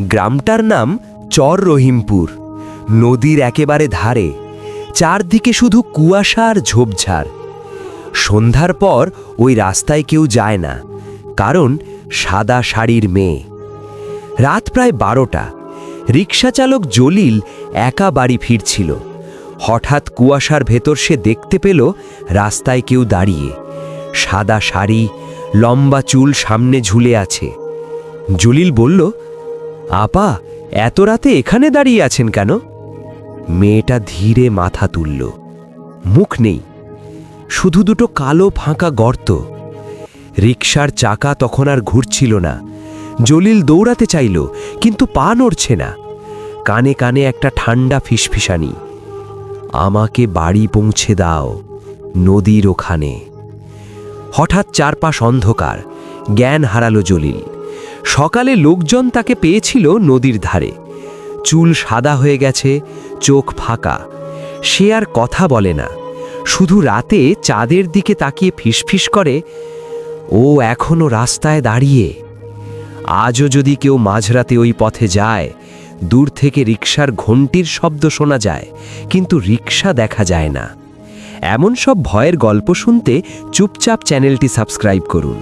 গ্রামটার নাম চর রহিমপুর। নদীর একেবারে ধারে, চারদিকে শুধু কুয়াশা আর ঝোপঝাড়। সন্ধ্যার পর ওই রাস্তায় কেউ যায় না, কারণ সাদা শাড়ির মেয়ে। রাত প্রায় 12টা। রিকশা চালক জলিল একা বাড়ি ফিরছিল। হঠাৎ কুয়াশার ভেতর সে দেখতে পেল রাস্তায় কেউ দাঁড়িয়ে, সাদা শাড়ি, লম্বা চুল সামনে ঝুলে আছে। জলিল বলল, আপা, এত রাতে এখানে দাঁড়িয়ে আছেন কেন? মেয়েটা ধীরে মাথা তুলল। মুখ নেই, শুধু দুটো কালো ফাঁকা গর্ত। রিকশার চাকা তখন আর ঘুরছিল না। জলিল দৌড়াতে চাইল, কিন্তু পা নড়ছে না। কানে কানে একটা ঠান্ডা ফিসফিসানি, আমাকে বাড়ি পৌঁছে দাও, নদীর ওখানে। হঠাৎ চারপাশ অন্ধকার, জ্ঞান হারালো জলিল। সকালে লোকজন তাকে পেয়েছিল নদীর ধারে। চুল সাদা হয়ে গেছে, চোখ ফাঁকা। সে আর কথা বলে না, শুধু রাতে চাঁদের দিকে তাকিয়ে ফিসফিস করে, ও এখনো রাস্তায় দাঁড়িয়ে। আজও যদি কেউ মাঝরাতে ওই পথে যায়, দূর থেকে রিকশার ঘণ্টির শব্দ শোনা যায়, কিন্তু রিকশা দেখা যায় না। এমন সব ভয়ের গল্প শুনতে চুপচাপ চ্যানেলটি সাবস্ক্রাইব করুন।